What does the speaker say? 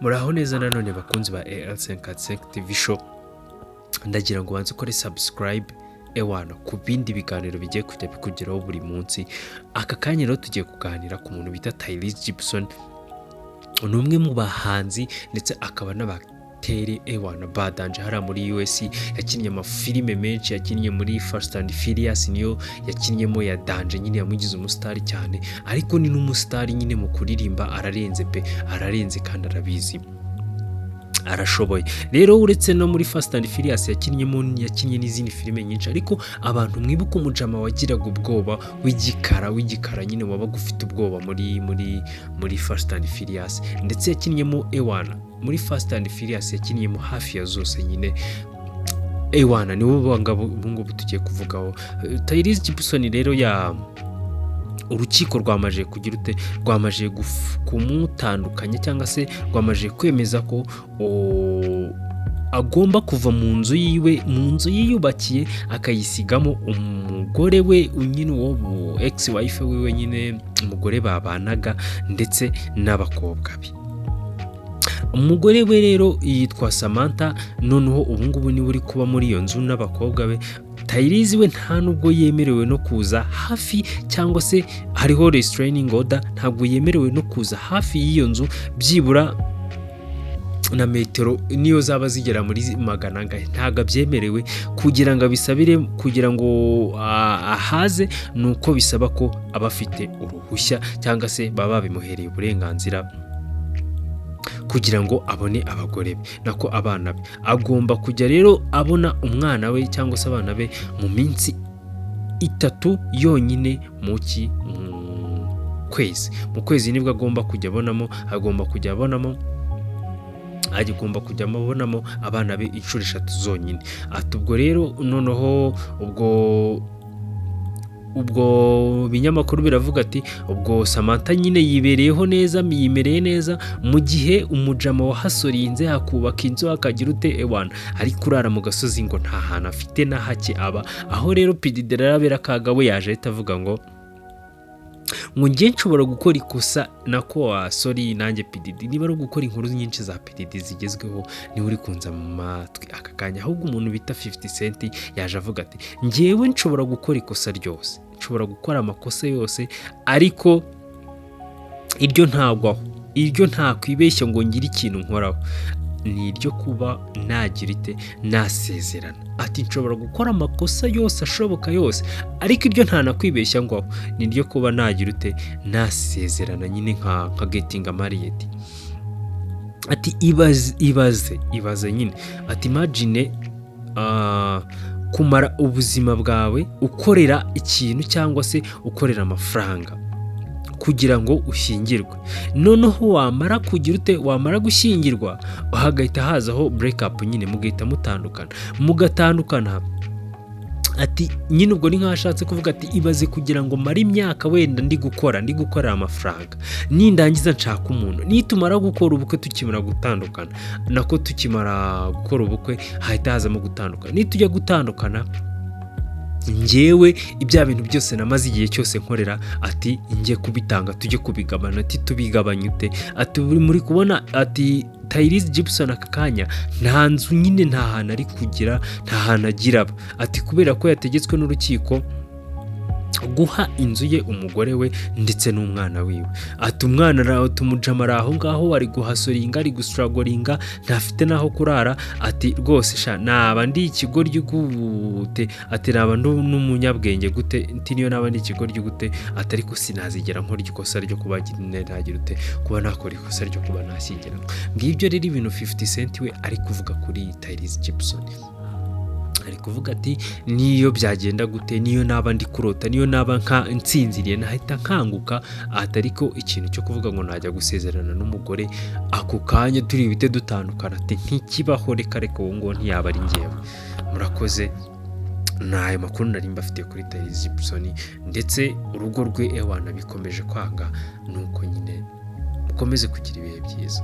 Muraho neza nanone bakunzi ba AL55 TV show, ndagira ngo banze ukore subscribe ewana ku bindi biganiro bigiye kujya bikugeraho buri munsi. Aka kanya rero tugiye kuganira ku muntu bita Tyrese Gibson, ni umwe mu bahanzi ndetse akaba n'abateri ewana badanje hariya muri US. Yakinnye amafilime menshi, yakinnye muri Fast and Furious, niyo yakinnyemo ya danje, nyine yamugize umusitari cyane, ariko ni n'umusitari nyine mu kuririmba ararenze pe, ararenze kandi arabizi, arashoboye. Rero uretse no muri Fast and Furious yakinnye n'izindi filime nyinshi, ariko abantu mwibuka umujama wagiraga ubwoba w'igikara nyine wabaga ufite ubwoba muri Fast and Furious, ndetse yakinnyemo ewana muri Fast and Furious yakinnyemo hafi ya zose nyine ewana, niwo ubungubu tugiye kuvugaho. Tyrese Gibson rero urukiko rwamaje kumutandukanya cyangwa se rwamaje kwemeza ko agomba kuva mu nzu yiyubakiye akayisigamo umugore we nyine uwo ex wife we nyine umugore babanaga ndetse n'abakobwa be. Umugore we rero yitwa Samantha, noneho ubungubu niwe uri kuba muri iyo nzu n'abakobwa be. Tyrese we nta nubwo yemerewe no kuza hafi, cyangwa se hariho restraining order, ntabwo yemerewe no kuza hafi y'iyo nzu byibura na metero niyo zaba zigera muri 100, ntabwo abyemerewe. kugira ngo abisabire, kugira ngo ahaze, nuko bisaba ko aba afite uruhushya cyangwa se baba bimuhereye uburenganzira kugira ngo abone abagore be nako abana be. Agomba kujya rero abona umwana we cyangwa se abana be mu minsi 3 yonyine mu kwezi nibwo agomba kujya abonamo, agomba kujya abonamo abana be inshuro 3 zonyine. Ubwo rero noneho ubwo binyamakuru biravuga ati ubwo Samantha nyine yimereye neza mu gihe umujama wahasorinze akubaka inzu akagira ute ewana, ari kurara mu gasozi ngo nta hantu afite na hake aba. Aho rero Pididerabera kaga we yaje ahita avuga ngo ngiye nshobora gukora ikosa nako sorry nanjye Pididi, niba ari gukora inkuru nyinshi za Pididi zigezweho niwe uri kunza mu matwi aka kanya. Ahubwo umuntu bita 50 Cent yaje avuga ati ngewe nshobora gukora ikosa ryose, nshobora gukora amakosa yose, ariko iryo ntakwibeshya ngo ngire ikintu nkoraho, ni iryo kuba nagira ite nasezerana. Ati nshobora gukora amakosa yose ashoboka yose, ariko iryo ntanakwibeshya ngo ni iryo kuba nagira ute nasezerana, nyine nka getting married. Ati ibaze nyine, ati imagine kumara ubuzima bwawe ukorera ikintu cyangwa se ukorera amafaranga kugira ngo ushyingirwe, noneho wamara gushyingirwa hagahita hazaho break up, nyine mugahita mugatandukana. Ati nyine ubwo ni nk'ashatse kuvuga ati ibaze kugira ngo mara imyaka wenda ndi gukora amafaranga, nindangiza nshaka umuntu, nitumara gukora ubukwe tukimara gutandukana, nako tukimara gukora ubukwe hahita hazamo gutandukana. Nitujya gutandukana ngewe ibya bintu byose namaze igihe cyose nkorera, ati ngiye kubitanga, tujye kubigabana. Ati tubigabanye ute? Ati muri kubona ati Tyrese Gibson aka kanya nta nzu nyine, nta hantu ari kugira, nta hantu agira. Ati kubera ko yategetswe n'urukiko guha inzu ye umugore we ndetse n'umwana wiwe. Ati umwana umujama ari aho ngaho ari guhasoringa, ari gustragoringa, ntafite naho kurara. Ati rwose naba ndi ikigoryi gute, ati naba n'umunyabwenge gute, niyo naba ndi ikigoryi gute, ati ariko sinazigera nkora ikosa ryo kuba nagira ute kuba nakora ikosa ryo kuba nashyingira. Ngibyo rero ibintu 50 Cent we ari kuvuga kuri Tyrese Gibson. Ari kuvuga ati niyo byagenda gute, niyo naba ndi kurota, niyo naba nsinziriye nahita nkanguka, atariko ikintu cyo kuvuga ngo najya gusezerana n'umugore ako kanya turi bite dutandukana, ati ntikibaho, reka uwo ngo ntiyaba ari ngewe. Murakoze, nayo makuru nari mbafite kuri Tyrese Gibson, ndetse urugo rwe ewana bikomeje kwanga, nuko nyine mukomeze kugira ibihe byiza.